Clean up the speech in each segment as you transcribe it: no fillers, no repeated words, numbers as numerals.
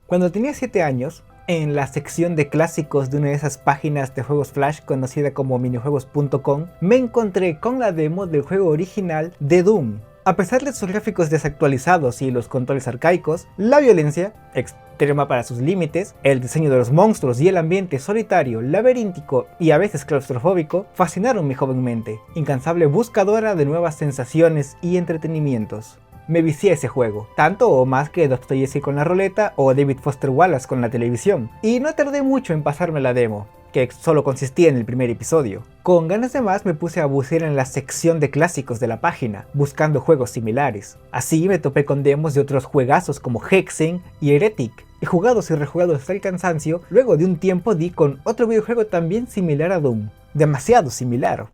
Cuando tenía 7 años, en la sección de clásicos de una de esas páginas de juegos flash conocida como minijuegos.com, me encontré con la demo del juego original de Doom. A pesar de sus gráficos desactualizados y los controles arcaicos, la violencia, extrema para sus límites, el diseño de los monstruos y el ambiente solitario, laberíntico y a veces claustrofóbico fascinaron mi joven mente, incansable buscadora de nuevas sensaciones y entretenimientos. Me vicié a ese juego, tanto o más que Dostoyevsky con la roleta o David Foster Wallace con la televisión, y no tardé mucho en pasarme la demo, que solo consistía en el primer episodio. Con ganas de más me puse a bucear en la sección de clásicos de la página, buscando juegos similares. Así me topé con demos de otros juegazos como Hexen y Heretic, y jugados y rejugados hasta el cansancio, luego de un tiempo di con otro videojuego también similar a Doom, demasiado similar: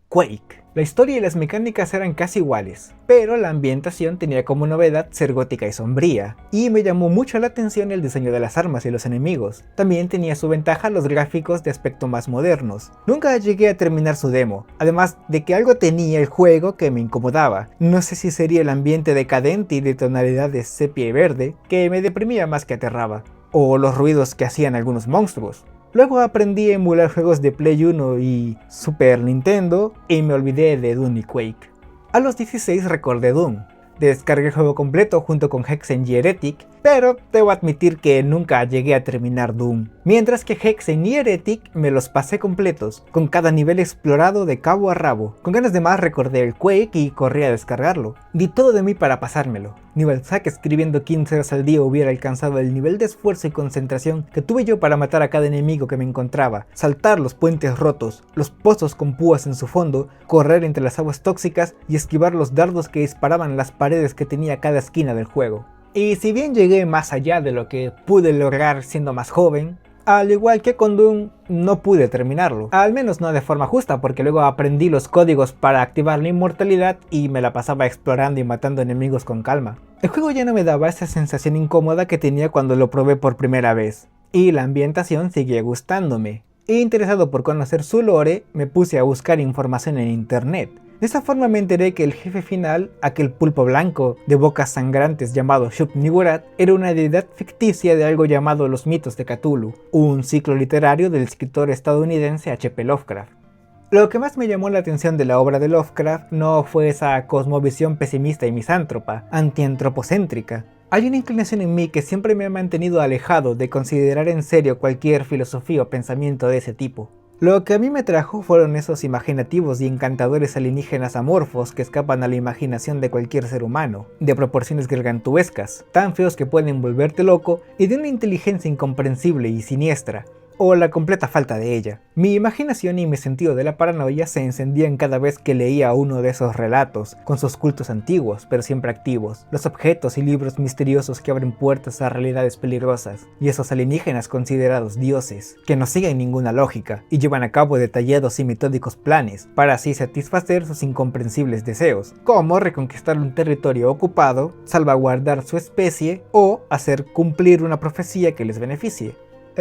Quake. La historia y las mecánicas eran casi iguales, pero la ambientación tenía como novedad ser gótica y sombría, y me llamó mucho la atención el diseño de las armas y los enemigos. También tenía su ventaja los gráficos de aspecto más modernos. Nunca llegué a terminar su demo, además de que algo tenía el juego que me incomodaba. No sé si sería el ambiente decadente y de tonalidades sepia y verde, que me deprimía más que aterraba, o los ruidos que hacían algunos monstruos. Luego aprendí a emular juegos de Play 1 y Super Nintendo y me olvidé de Doom y Quake. A los 16 recordé Doom. Descargué el juego completo junto con Hexen y Heretic, pero debo admitir que nunca llegué a terminar Doom. Mientras que Hexen y Heretic me los pasé completos, con cada nivel explorado de cabo a rabo. Con ganas de más recordé el Quake y corrí a descargarlo. Di todo de mí para pasármelo. Ni Balzac escribiendo 15 horas al día hubiera alcanzado el nivel de esfuerzo y concentración que tuve yo para matar a cada enemigo que me encontraba, saltar los puentes rotos, los pozos con púas en su fondo, correr entre las aguas tóxicas y esquivar los dardos que disparaban las paredes que tenía cada esquina del juego. Y si bien llegué más allá de lo que pude lograr siendo más joven, al igual que con Doom, no pude terminarlo. Al menos no de forma justa, porque luego aprendí los códigos para activar la inmortalidad y me la pasaba explorando y matando enemigos con calma. El juego ya no me daba esa sensación incómoda que tenía cuando lo probé por primera vez, y la ambientación seguía gustándome. Interesado por conocer su lore, me puse a buscar información en internet. De esa forma me enteré que el jefe final, aquel pulpo blanco de bocas sangrantes llamado Shub-Niggurath, era una deidad ficticia de algo llamado los mitos de Cthulhu, un ciclo literario del escritor estadounidense H.P. Lovecraft. Lo que más me llamó la atención de la obra de Lovecraft no fue esa cosmovisión pesimista y misántropa, antiantropocéntrica. Hay una inclinación en mí que siempre me ha mantenido alejado de considerar en serio cualquier filosofía o pensamiento de ese tipo. Lo que a mí me trajo fueron esos imaginativos y encantadores alienígenas amorfos que escapan a la imaginación de cualquier ser humano, de proporciones gargantuescas, tan feos que pueden volverte loco y de una inteligencia incomprensible y siniestra, o la completa falta de ella. Mi imaginación y mi sentido de la paranoia se encendían cada vez que leía uno de esos relatos, con sus cultos antiguos, pero siempre activos, los objetos y libros misteriosos que abren puertas a realidades peligrosas, y esos alienígenas considerados dioses, que no siguen ninguna lógica, y llevan a cabo detallados y metódicos planes, para así satisfacer sus incomprensibles deseos, como reconquistar un territorio ocupado, salvaguardar su especie, o hacer cumplir una profecía que les beneficie.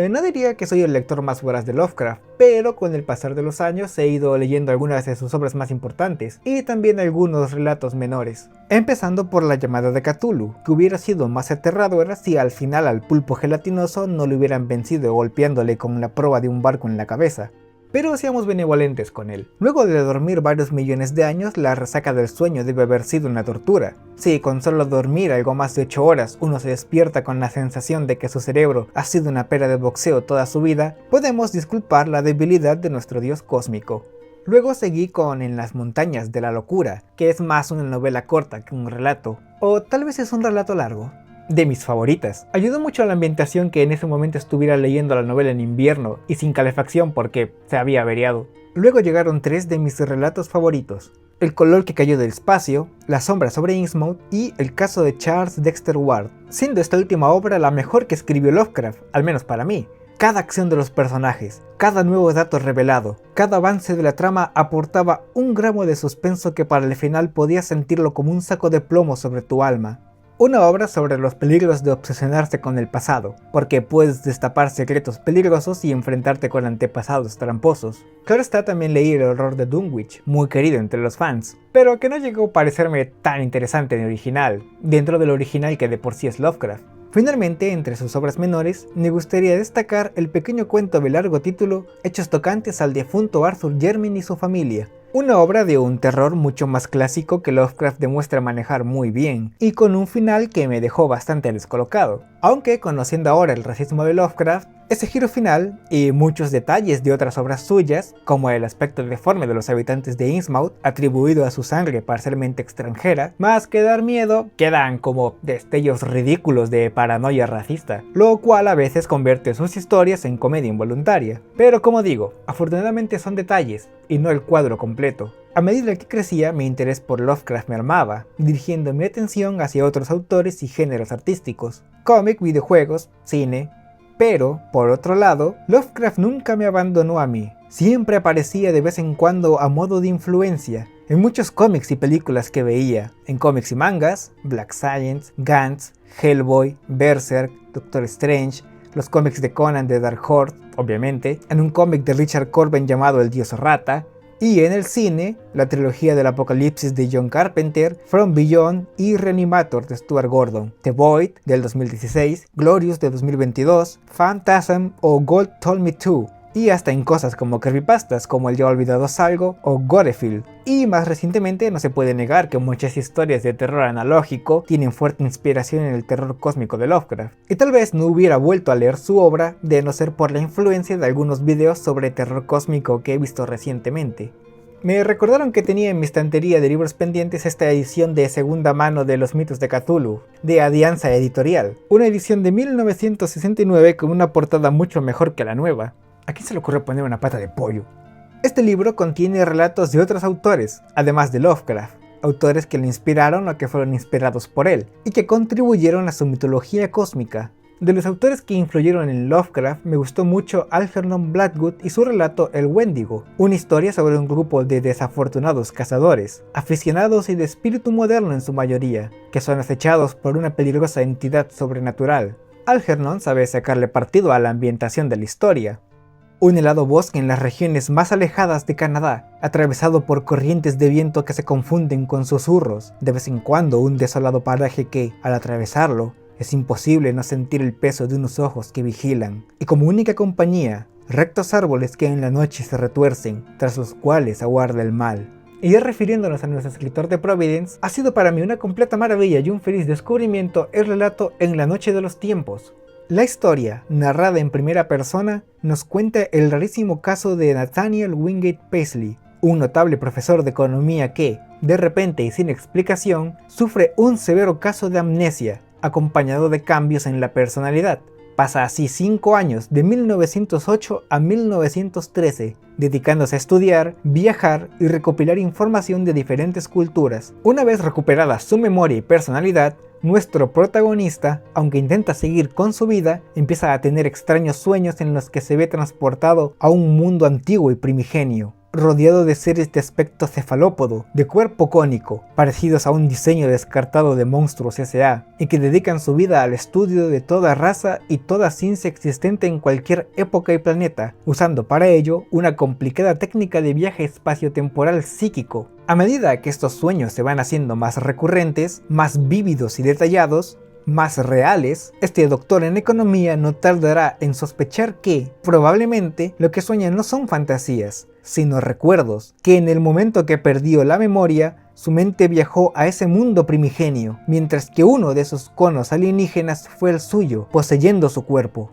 No diría que soy el lector más voraz de Lovecraft, pero con el pasar de los años he ido leyendo algunas de sus obras más importantes, y también algunos relatos menores. Empezando por La llamada de Cthulhu, que hubiera sido más aterradora si al final al pulpo gelatinoso no le hubieran vencido golpeándole con la proa de un barco en la cabeza. Pero seamos benevolentes con él. Luego de dormir varios millones de años, la resaca del sueño debe haber sido una tortura. Si con solo dormir algo más de 8 horas uno se despierta con la sensación de que su cerebro ha sido una pera de boxeo toda su vida, podemos disculpar la debilidad de nuestro dios cósmico. Luego seguí con En las montañas de la locura, que es más una novela corta que un relato, o tal vez es un relato largo. De mis favoritas. Ayudó mucho a la ambientación que en ese momento estuviera leyendo la novela en invierno y sin calefacción porque se había averiado. Luego llegaron 3 de mis relatos favoritos: El color que cayó del espacio, La sombra sobre Innsmouth y El caso de Charles Dexter Ward, siendo esta última obra la mejor que escribió Lovecraft, al menos para mí. Cada acción de los personajes, cada nuevo dato revelado, cada avance de la trama aportaba un gramo de suspenso que para el final podías sentirlo como un saco de plomo sobre tu alma. Una obra sobre los peligros de obsesionarse con el pasado, porque puedes destapar secretos peligrosos y enfrentarte con antepasados tramposos. Claro está, también leí El horror de Dunwich, muy querido entre los fans, pero que no llegó a parecerme tan interesante ni original, dentro del original que de por sí es Lovecraft. Finalmente, entre sus obras menores, me gustaría destacar el pequeño cuento de largo título Hechos tocantes al difunto Arthur Jermyn y su familia, una obra de un terror mucho más clásico que Lovecraft demuestra manejar muy bien, y con un final que me dejó bastante descolocado. Aunque, conociendo ahora el racismo de Lovecraft, ese giro final y muchos detalles de otras obras suyas, como el aspecto deforme de los habitantes de Innsmouth, atribuido a su sangre parcialmente extranjera, más que dar miedo, quedan como destellos ridículos de paranoia racista, lo cual a veces convierte sus historias en comedia involuntaria. Pero como digo, afortunadamente son detalles, y no el cuadro completo. A medida que crecía, mi interés por Lovecraft me armaba, dirigiendo mi atención hacia otros autores y géneros artísticos, cómic, videojuegos, cine. Pero, por otro lado, Lovecraft nunca me abandonó a mí. Siempre aparecía de vez en cuando a modo de influencia, en muchos cómics y películas que veía, en cómics y mangas, Black Science, Gantz, Hellboy, Berserk, Doctor Strange, los cómics de Conan de Dark Horse, obviamente, en un cómic de Richard Corben llamado El Dios Rata, y en el cine, la trilogía del Apocalipsis de John Carpenter, From Beyond y Reanimator de Stuart Gordon, The Void del 2016, Glorious de 2022, Phantasm o God Told Me To, y hasta en cosas como creepypastas como El Ya Olvidado Salgo o Gorefield. Y más recientemente no se puede negar que muchas historias de terror analógico tienen fuerte inspiración en el terror cósmico de Lovecraft, y tal vez no hubiera vuelto a leer su obra de no ser por la influencia de algunos videos sobre terror cósmico que he visto recientemente. Me recordaron que tenía en mi estantería de libros pendientes esta edición de segunda mano de Los mitos de Cthulhu, de Alianza Editorial, una edición de 1969 con una portada mucho mejor que la nueva. ¿A quién se le ocurre poner una pata de pollo? Este libro contiene relatos de otros autores, además de Lovecraft, autores que le inspiraron o que fueron inspirados por él, y que contribuyeron a su mitología cósmica. De los autores que influyeron en Lovecraft, me gustó mucho Algernon Blackwood y su relato El Wendigo, una historia sobre un grupo de desafortunados cazadores, aficionados y de espíritu moderno en su mayoría, que son acechados por una peligrosa entidad sobrenatural. Algernon sabe sacarle partido a la ambientación de la historia. Un helado bosque en las regiones más alejadas de Canadá, atravesado por corrientes de viento que se confunden con susurros, de vez en cuando un desolado paraje que, al atravesarlo, es imposible no sentir el peso de unos ojos que vigilan, y como única compañía, rectos árboles que en la noche se retuercen, tras los cuales aguarda el mal. Y ya refiriéndonos a nuestro escritor de Providence, ha sido para mí una completa maravilla y un feliz descubrimiento el relato En la noche de los tiempos. La historia, narrada en primera persona, nos cuenta el rarísimo caso de Nathaniel Wingate Paisley, un notable profesor de economía que, de repente y sin explicación, sufre un severo caso de amnesia, acompañado de cambios en la personalidad. Pasa así 5 años, de 1908 a 1913, dedicándose a estudiar, viajar y recopilar información de diferentes culturas. Una vez recuperada su memoria y personalidad, nuestro protagonista, aunque intenta seguir con su vida, empieza a tener extraños sueños en los que se ve transportado a un mundo antiguo y primigenio, rodeado de seres de aspecto cefalópodo, de cuerpo cónico, parecidos a un diseño descartado de Monstruos S.A., y que dedican su vida al estudio de toda raza y toda ciencia existente en cualquier época y planeta, usando para ello una complicada técnica de viaje espaciotemporal psíquico. A medida que estos sueños se van haciendo más recurrentes, más vívidos y detallados, más reales, este doctor en economía no tardará en sospechar que, probablemente, lo que sueña no son fantasías, sino recuerdos, que en el momento que perdió la memoria, su mente viajó a ese mundo primigenio, mientras que uno de esos conos alienígenas fue el suyo, poseyendo su cuerpo.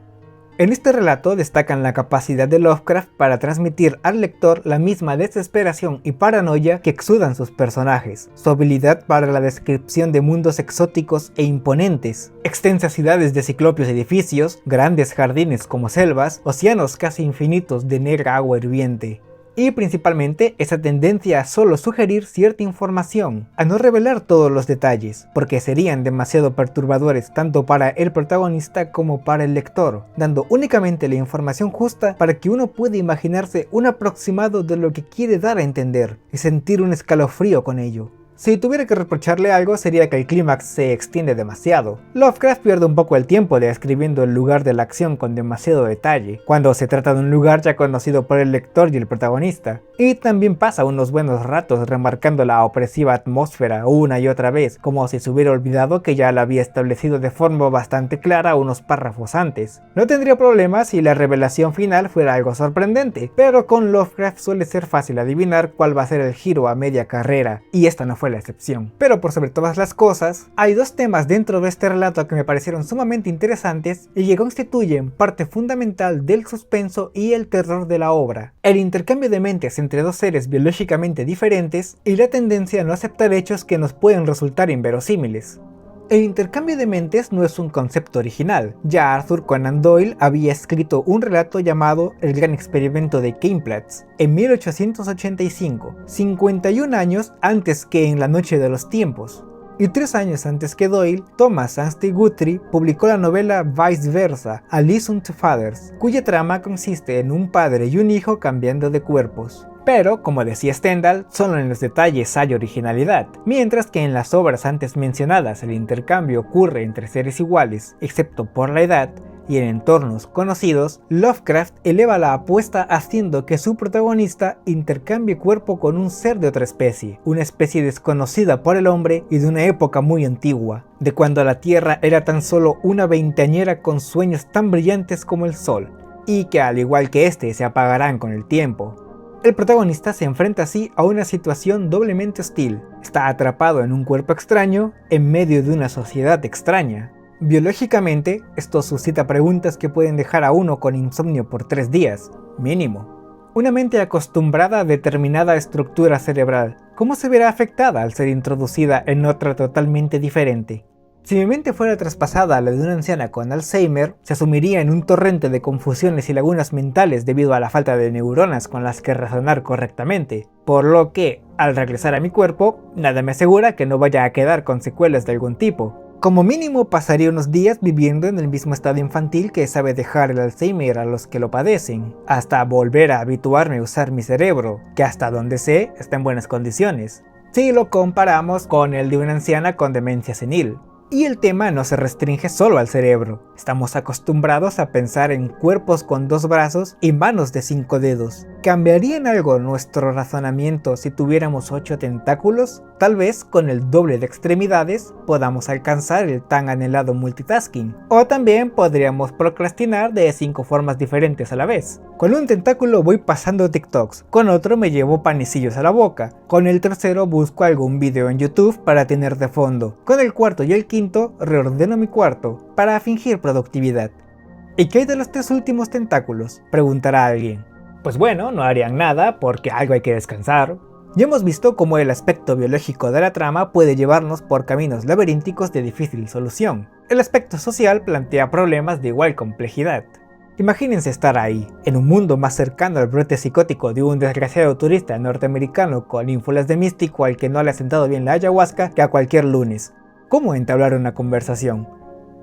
En este relato destacan la capacidad de Lovecraft para transmitir al lector la misma desesperación y paranoia que exudan sus personajes, su habilidad para la descripción de mundos exóticos e imponentes, extensas ciudades de ciclópeos edificios, grandes jardines como selvas, océanos casi infinitos de negra agua hirviente. Y principalmente esa tendencia a solo sugerir cierta información, a no revelar todos los detalles, porque serían demasiado perturbadores tanto para el protagonista como para el lector, dando únicamente la información justa para que uno pueda imaginarse un aproximado de lo que quiere dar a entender y sentir un escalofrío con ello. Si tuviera que reprocharle algo sería que el clímax se extiende demasiado. Lovecraft pierde un poco el tiempo describiendo el lugar de la acción con demasiado detalle, cuando se trata de un lugar ya conocido por el lector y el protagonista. Y también pasa unos buenos ratos remarcando la opresiva atmósfera una y otra vez, como si se hubiera olvidado que ya la había establecido de forma bastante clara unos párrafos antes. No tendría problema si la revelación final fuera algo sorprendente, pero con Lovecraft suele ser fácil adivinar cuál va a ser el giro a media carrera, y esta no fue la excepción. Pero por sobre todas las cosas, hay dos temas dentro de este relato que me parecieron sumamente interesantes y que constituyen parte fundamental del suspenso y el terror de la obra: el intercambio de mentes entre dos seres biológicamente diferentes y la tendencia a no aceptar hechos que nos pueden resultar inverosímiles. El intercambio de mentes no es un concepto original. Ya Arthur Conan Doyle había escrito un relato llamado El gran experimento de Camelot en 1885, 51 años antes que En la noche de los tiempos. Y 3 años antes que Doyle, Thomas Anstey Guthrie publicó la novela Vice Versa, A Lesson to Fathers, cuya trama consiste en un padre y un hijo cambiando de cuerpos. Pero, como decía Stendhal, solo en los detalles hay originalidad, mientras que en las obras antes mencionadas el intercambio ocurre entre seres iguales, excepto por la edad, y en entornos conocidos, Lovecraft eleva la apuesta haciendo que su protagonista intercambie cuerpo con un ser de otra especie, una especie desconocida por el hombre y de una época muy antigua, de cuando la Tierra era tan solo una veinteañera con sueños tan brillantes como el sol, y que al igual que este se apagarán con el tiempo. El protagonista se enfrenta así a una situación doblemente hostil. Está atrapado en un cuerpo extraño, en medio de una sociedad extraña. Biológicamente, esto suscita preguntas que pueden dejar a uno con insomnio por 3 días, mínimo. Una mente acostumbrada a determinada estructura cerebral, ¿cómo se verá afectada al ser introducida en otra totalmente diferente? Si mi mente fuera traspasada a la de una anciana con Alzheimer, se asumiría en un torrente de confusiones y lagunas mentales debido a la falta de neuronas con las que razonar correctamente, por lo que, al regresar a mi cuerpo, nada me asegura que no vaya a quedar con secuelas de algún tipo. Como mínimo pasaría unos días viviendo en el mismo estado infantil que sabe dejar el Alzheimer a los que lo padecen, hasta volver a habituarme a usar mi cerebro, que hasta donde sé está en buenas condiciones, si lo comparamos con el de una anciana con demencia senil. Y el tema no se restringe solo al cerebro. Estamos acostumbrados a pensar en cuerpos con 2 brazos y manos de 5 dedos. ¿Cambiaría en algo nuestro razonamiento si tuviéramos 8 tentáculos? Tal vez con el doble de extremidades podamos alcanzar el tan anhelado multitasking. O también podríamos procrastinar de 5 formas diferentes a la vez. Con un tentáculo voy pasando TikToks, con otro me llevo panecillos a la boca, con el tercero busco algún video en YouTube para tener de fondo, con el cuarto y el quinto reordeno mi cuarto para fingir productividad. ¿Y qué hay de los 3 últimos tentáculos?, preguntará alguien. Pues bueno, no harían nada porque algo hay que descansar. Ya hemos visto cómo el aspecto biológico de la trama puede llevarnos por caminos laberínticos de difícil solución. El aspecto social plantea problemas de igual complejidad. Imagínense estar ahí, en un mundo más cercano al brote psicótico de un desgraciado turista norteamericano con ínfulas de místico al que no le ha sentado bien la ayahuasca que a cualquier lunes. ¿Cómo entablar una conversación?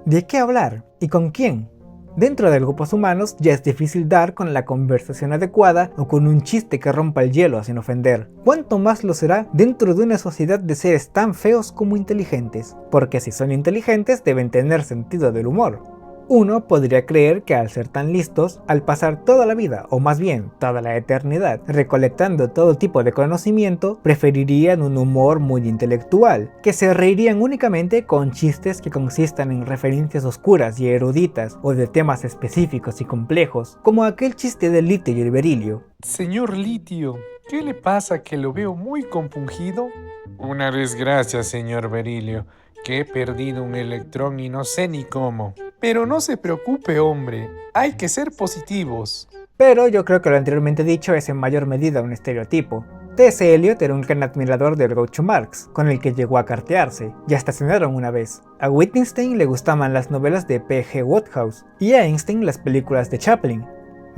¿De qué hablar? ¿Y con quién? Dentro de grupos humanos ya es difícil dar con la conversación adecuada o con un chiste que rompa el hielo sin ofender. ¿Cuánto más lo será dentro de una sociedad de seres tan feos como inteligentes? Porque si son inteligentes deben tener sentido del humor. Uno podría creer que al ser tan listos, al pasar toda la vida, o más bien toda la eternidad, recolectando todo tipo de conocimiento, preferirían un humor muy intelectual, que se reirían únicamente con chistes que consistan en referencias oscuras y eruditas, o de temas específicos y complejos, como aquel chiste del litio y el berilio. Señor Litio, ¿qué le pasa que lo veo muy compungido? Una desgracia, señor Berilio, que he perdido un electrón y no sé ni cómo. Pero no se preocupe, hombre, hay que ser positivos. Pero yo creo que lo anteriormente dicho es en mayor medida un estereotipo. T.S. Eliot era un gran admirador de Groucho Marx, con el que llegó a cartearse, y hasta cenaron una vez. A Wittgenstein le gustaban las novelas de P.G. Wodehouse, y a Einstein las películas de Chaplin.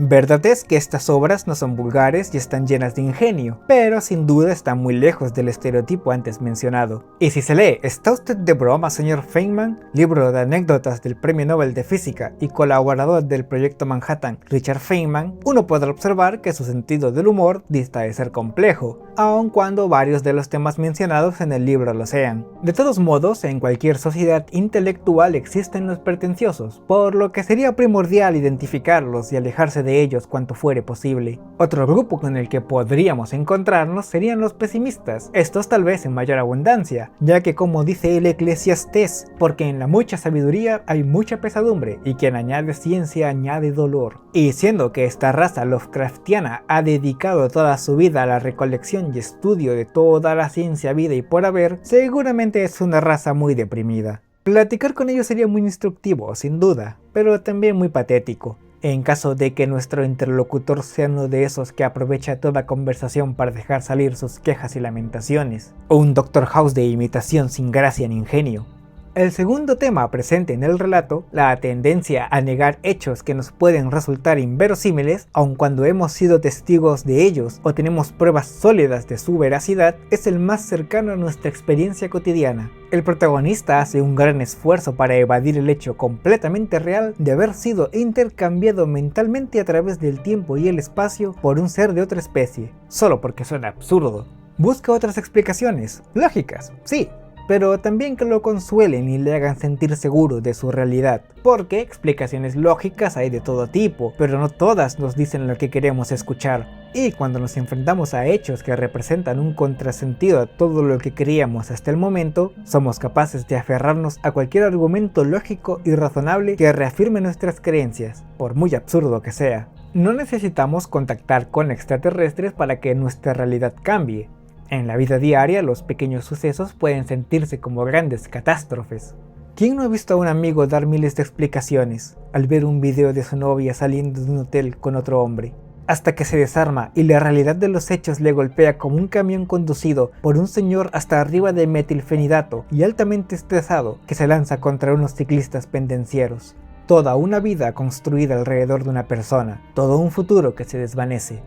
Verdad es que estas obras no son vulgares y están llenas de ingenio, pero sin duda están muy lejos del estereotipo antes mencionado. Y si se lee ¿Está usted de broma, señor Feynman?, libro de anécdotas del Premio Nobel de Física y colaborador del Proyecto Manhattan, Richard Feynman, uno podrá observar que su sentido del humor dista de ser complejo, aun cuando varios de los temas mencionados en el libro lo sean. De todos modos, en cualquier sociedad intelectual existen los pretenciosos, por lo que sería primordial identificarlos y alejarse de ellos cuanto fuere posible. Otro grupo con el que podríamos encontrarnos serían los pesimistas, estos tal vez en mayor abundancia, ya que como dice el Eclesiastés, porque en la mucha sabiduría hay mucha pesadumbre, y quien añade ciencia añade dolor. Y siendo que esta raza Lovecraftiana ha dedicado toda su vida a la recolección y estudio de toda la ciencia vida y por haber, seguramente es una raza muy deprimida. Platicar con ellos sería muy instructivo, sin duda, pero también muy patético, en caso de que nuestro interlocutor sea uno de esos que aprovecha toda conversación para dejar salir sus quejas y lamentaciones, o un Dr. House de imitación sin gracia ni ingenio. El segundo tema presente en el relato, la tendencia a negar hechos que nos pueden resultar inverosímiles, aun cuando hemos sido testigos de ellos o tenemos pruebas sólidas de su veracidad, es el más cercano a nuestra experiencia cotidiana. El protagonista hace un gran esfuerzo para evadir el hecho completamente real de haber sido intercambiado mentalmente a través del tiempo y el espacio por un ser de otra especie, solo porque suena absurdo. Busca otras explicaciones, lógicas, sí, pero también que lo consuelen y le hagan sentir seguro de su realidad, porque explicaciones lógicas hay de todo tipo, pero no todas nos dicen lo que queremos escuchar, y cuando nos enfrentamos a hechos que representan un contrasentido a todo lo que creíamos hasta el momento, somos capaces de aferrarnos a cualquier argumento lógico y razonable que reafirme nuestras creencias, por muy absurdo que sea. No necesitamos contactar con extraterrestres para que nuestra realidad cambie. En la vida diaria, los pequeños sucesos pueden sentirse como grandes catástrofes. ¿Quién no ha visto a un amigo dar miles de explicaciones al ver un video de su novia saliendo de un hotel con otro hombre? Hasta que se desarma y la realidad de los hechos le golpea como un camión conducido por un señor hasta arriba de metilfenidato y altamente estresado que se lanza contra unos ciclistas pendencieros. Toda una vida construida alrededor de una persona, todo un futuro que se desvanece.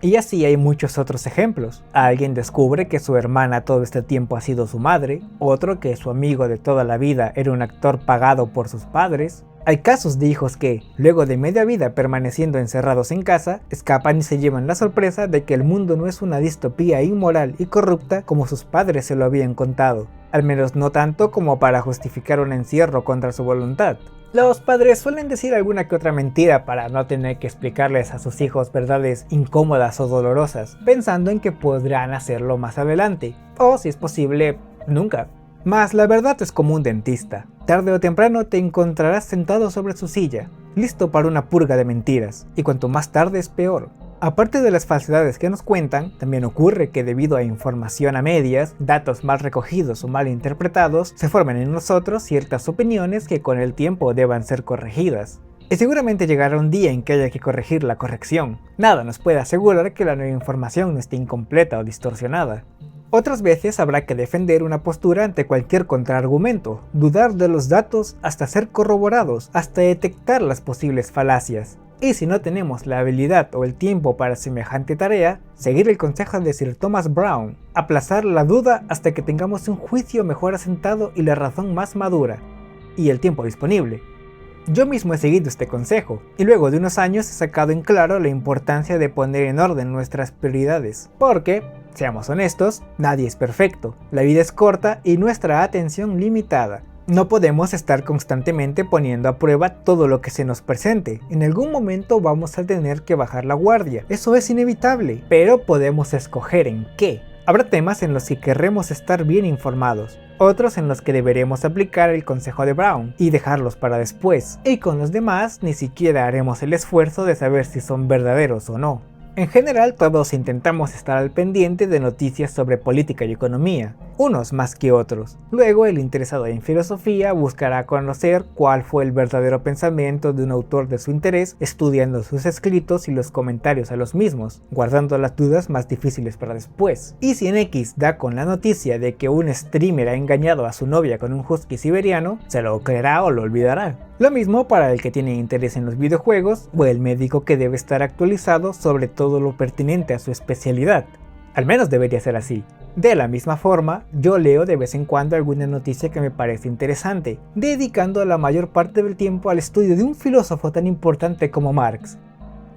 Y así hay muchos otros ejemplos. Alguien descubre que su hermana todo este tiempo ha sido su madre, otro que su amigo de toda la vida era un actor pagado por sus padres. Hay casos de hijos que, luego de media vida permaneciendo encerrados en casa, escapan y se llevan la sorpresa de que el mundo no es una distopía inmoral y corrupta como sus padres se lo habían contado, al menos no tanto como para justificar un encierro contra su voluntad. Los padres suelen decir alguna que otra mentira para no tener que explicarles a sus hijos verdades incómodas o dolorosas, pensando en que podrán hacerlo más adelante, o si es posible, nunca. Mas la verdad es como un dentista. Tarde o temprano te encontrarás sentado sobre su silla, listo para una purga de mentiras, y cuanto más tarde es peor. Aparte de las falsedades que nos cuentan, también ocurre que debido a información a medias, datos mal recogidos o mal interpretados, se forman en nosotros ciertas opiniones que con el tiempo deban ser corregidas. Y seguramente llegará un día en que haya que corregir la corrección. Nada nos puede asegurar que la nueva información no esté incompleta o distorsionada. Otras veces habrá que defender una postura ante cualquier contraargumento, dudar de los datos hasta ser corroborados, hasta detectar las posibles falacias. Y si no tenemos la habilidad o el tiempo para semejante tarea, seguir el consejo de Sir Thomas Browne, aplazar la duda hasta que tengamos un juicio mejor asentado y la razón más madura, y el tiempo disponible. Yo mismo he seguido este consejo, y luego de unos años he sacado en claro la importancia de poner en orden nuestras prioridades, porque, seamos honestos, nadie es perfecto, la vida es corta y nuestra atención limitada. No podemos estar constantemente poniendo a prueba todo lo que se nos presente. En algún momento vamos a tener que bajar la guardia. Eso es inevitable, pero podemos escoger en qué. Habrá temas en los que querremos estar bien informados, otros en los que deberemos aplicar el consejo de Browne y dejarlos para después, y con los demás ni siquiera haremos el esfuerzo de saber si son verdaderos o no. En general todos intentamos estar al pendiente de noticias sobre política y economía, unos más que otros. Luego el interesado en filosofía buscará conocer cuál fue el verdadero pensamiento de un autor de su interés, estudiando sus escritos y los comentarios a los mismos, guardando las dudas más difíciles para después. Y si en X da con la noticia de que un streamer ha engañado a su novia con un husky siberiano, se lo creerá o lo olvidará. Lo mismo para el que tiene interés en los videojuegos o el médico que debe estar actualizado sobre todo lo pertinente a su especialidad. Al menos debería ser así. De la misma forma, yo leo de vez en cuando alguna noticia que me parece interesante, dedicando la mayor parte del tiempo al estudio de un filósofo tan importante como Marx,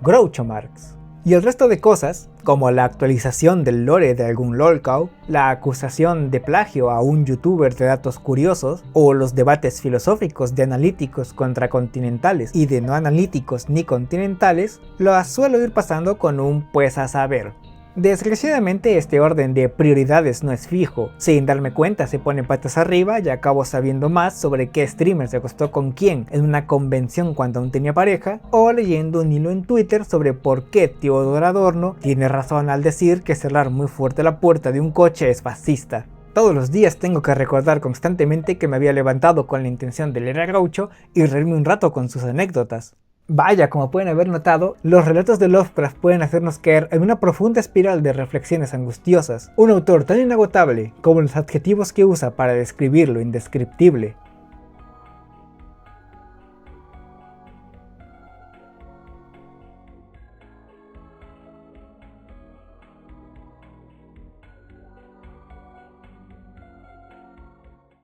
Groucho Marx. Y el resto de cosas, como la actualización del lore de algún lolcow, la acusación de plagio a un youtuber de datos curiosos, o los debates filosóficos de analíticos contra continentales y de no analíticos ni continentales, las suelo ir pasando con un pues a saber. Desgraciadamente este orden de prioridades no es fijo, sin darme cuenta se pone patas arriba y acabo sabiendo más sobre qué streamer se acostó con quién en una convención cuando aún tenía pareja, o leyendo un hilo en Twitter sobre por qué Theodor Adorno tiene razón al decir que cerrar muy fuerte la puerta de un coche es fascista. Todos los días tengo que recordar constantemente que me había levantado con la intención de leer a Groucho y reírme un rato con sus anécdotas. Vaya, como pueden haber notado, los relatos de Lovecraft pueden hacernos caer en una profunda espiral de reflexiones angustiosas. Un autor tan inagotable como los adjetivos que usa para describir lo indescriptible